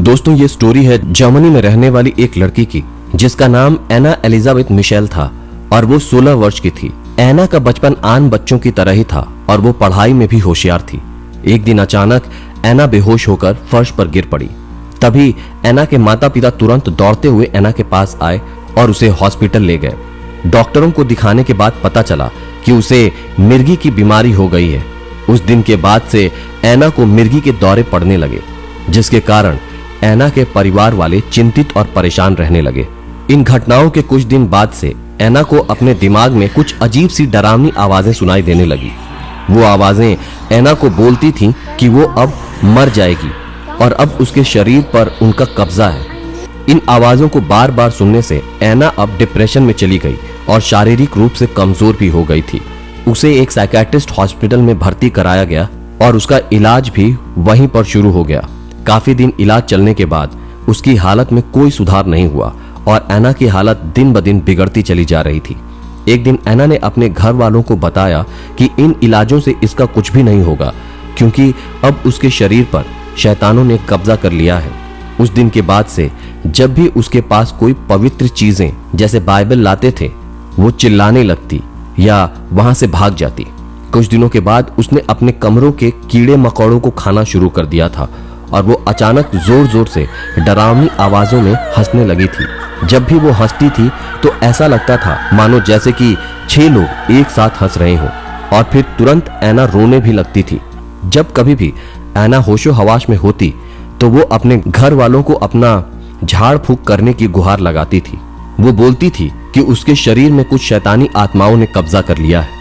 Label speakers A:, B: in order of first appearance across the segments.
A: दोस्तों ये स्टोरी है जर्मनी में रहने वाली एक लड़की की जिसका नाम एना एलिजाबेथ मिशेल था और वो 16 वर्ष की थी। एना का बचपन आम बच्चों की तरह ही था और वो पढ़ाई में भी होशियार थी। एक दिन अचानक एना बेहोश होकर फर्श पर गिर पड़ी। तभी एना के माता पिता तुरंत दौड़ते हुए एना के पास आए और उसे हॉस्पिटल ले गए। डॉक्टरों को दिखाने के बाद पता चला कि उसे मिर्गी की बीमारी हो गई है। उस दिन के बाद से एना को मिर्गी के दौरे पड़ने लगे, जिसके कारण एना के परिवार वाले चिंतित और परेशान रहने लगे। इन घटनाओं के कुछ दिन बाद से एना को अपने दिमाग में कुछ अजीब सी डरावनी आवाजें सुनाई देने लगी। वो आवाजें एना को बोलती थीं कि वो अब मर जाएगी और अब उसके शरीर पर उनका कब्जा है। इन आवाजों को बार बार सुनने से एना अब डिप्रेशन में चली गई और शारीरिक रूप से कमजोर भी हो गई थी। उसे एक साइकियाट्रिस्ट हॉस्पिटल में भर्ती कराया गया और उसका इलाज भी वहीं पर शुरू हो गया। काफी दिन इलाज चलने के बाद उसकी हालत में कोई सुधार नहीं हुआ और एना की हालत दिन ब दिन बिगड़ती चली जा रही थी। एक दिन एना ने अपने घर वालों को बताया कि इन इलाजों से इसका कुछ भी नहीं होगा, क्योंकि अब उसके शरीर पर शैतानों ने कब्जा कर लिया है। उस दिन के बाद से जब भी उसके पास कोई पवित्र चीजें जैसे बाइबल लाते थे, वो चिल्लाने लगती या वहां से भाग जाती। कुछ दिनों के बाद उसने अपने कमरों के कीड़े मकोड़ों को खाना शुरू कर दिया था और वो अचानक जोर जोर से डरावनी आवाजों में हंसने लगी थी। जब भी वो हंसती थी तो ऐसा लगता था मानो जैसे कि 6 लोग एक साथ हंस रहे हों, और फिर तुरंत एना रोने भी लगती थी। जब कभी भी एना होशो हवास में होती तो वो अपने घर वालों को अपना झाड़ फूंक करने की गुहार लगाती थी। वो बोलती थी कि उसके शरीर में कुछ शैतानी आत्माओं ने कब्जा कर लिया है।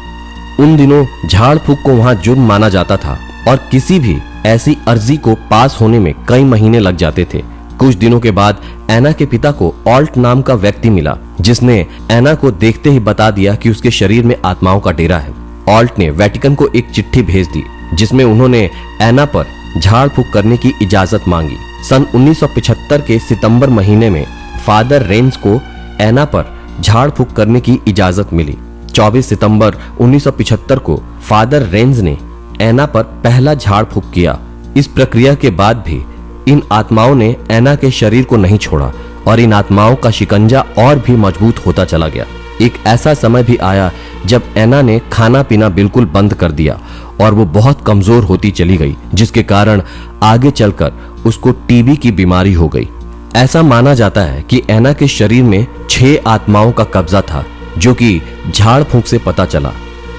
A: उन दिनों झाड़ फूंक को वहां जुर्म माना जाता था और किसी भी ऐसी अर्जी को पास होने में कई महीने लग जाते थे। कुछ दिनों के बाद एना के पिता को ऑल्ट नाम का व्यक्ति मिला, जिसने एना को देखते ही बता दिया कि उसके शरीर में आत्माओं का डेरा है। ऑल्ट ने वेटिकन को एक चिट्ठी भेज दी जिसमें उन्होंने एना पर झाड़ फूंक करने की इजाजत मांगी। सन 1975 के सितंबर महीने में फादर रेंज को एना पर झाड़ फूंक करने की इजाजत मिली। 24 सितंबर 1975 को फादर रेंज ने एना पर पहला झाड़ फूंक किया। इस प्रक्रिया के बाद भी इन आत्माओं ने एना के शरीर को नहीं छोड़ा और इन आत्माओं का शिकंजा और भी मजबूत होता चला गया। एक ऐसा समय भी आया जब एना ने खाना पीना बिल्कुल बंद कर दिया और वो बहुत कमजोर होती चली गई, जिसके कारण आगे चलकर उसको टीबी की बीमारी हो गई। ऐसा माना जाता है कि एना के शरीर में 6 आत्माओं का कब्जा था, जो कि झाड़ फूंक से पता चला।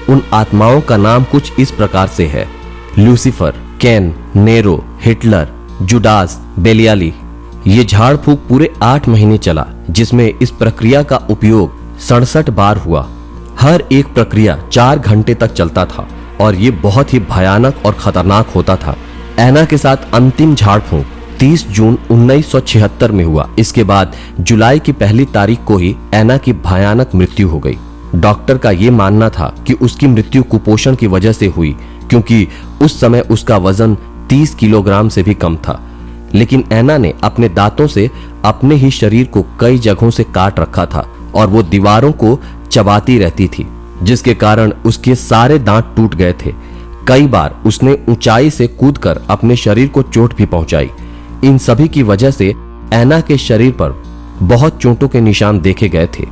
A: उन आत्माओं का नाम कुछ इस प्रकार से है: Lucifer, Cain, Nero, Hitler, Judas, Belial. ये झाड़ फूंक पूरे 8 महीने चला, जिसमें इस प्रक्रिया का उपयोग 67 बार हुआ। हर एक प्रक्रिया 4 घंटे तक चलता था और ये बहुत ही भयानक और खतरनाक होता था। एना के साथ अंतिम झाड़ फूंक 30 जून 1976 में हुआ। इसके बाद जुलाई की पहली तारीख को ही एना की भयानक मृत्यु हो गई। डॉक्टर का ये मानना था कि उसकी मृत्यु कुपोषण की वजह से हुई, क्योंकि उस समय उसका वजन 30 किलोग्राम से भी कम था। लेकिन एना ने अपने दांतों से अपने ही शरीर को कई जगहों से काट रखा था और वो दीवारों को चबाती रहती थी, जिसके कारण उसके सारे दांत टूट गए थे। कई बार उसने ऊंचाई से कूदकर अपने शरीर को चोट भी पहुंचाई। इन सभी की वजह से एना के शरीर पर बहुत चोटों के निशान देखे गए थे।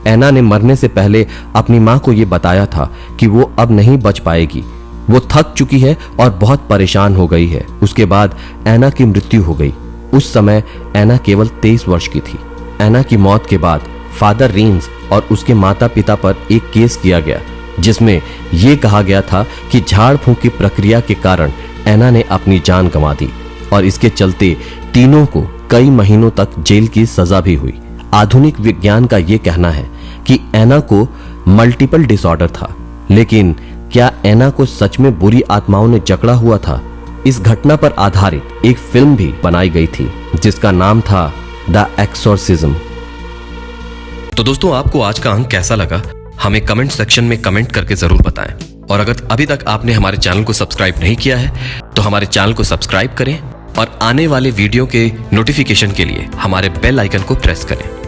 A: एना ने मरने से पहले अपनी मां को यह बताया था कि वो अब नहीं बच पाएगी। वो थक चुकी है और बहुत परेशान हो गई है। उसके बाद एना की मृत्यु हो गई। उस समय एना केवल 23 वर्ष की थी। एना की मौत के बाद फादर रेंज और उसके माता पिता पर एक केस किया गया, जिसमें यह कहा गया था कि झाड़ फूंक की प्रक्रिया के कारण एना ने अपनी जान गंवा दी और इसके चलते तीनों को कई महीनों तक जेल की सजा भी हुई। आधुनिक विज्ञान का यह कहना है कि एना को मल्टीपल डिसऑर्डर था, लेकिन क्या एना को सच में बुरी आत्माओं ने जकड़ा हुआ था? इस घटना पर आधारित एक फिल्म भी बनाई गई थी जिसका नाम था द एक्सोर्सिज्म। तो दोस्तों, आपको आज का अंक कैसा लगा हमें कमेंट सेक्शन में कमेंट करके जरूर बताएं। और अगर अभी तक आपने हमारे चैनल को सब्सक्राइब नहीं किया है तो हमारे चैनल को सब्सक्राइब करें और आने वाले वीडियो के नोटिफिकेशन के लिए हमारे बेल आइकन को प्रेस करें।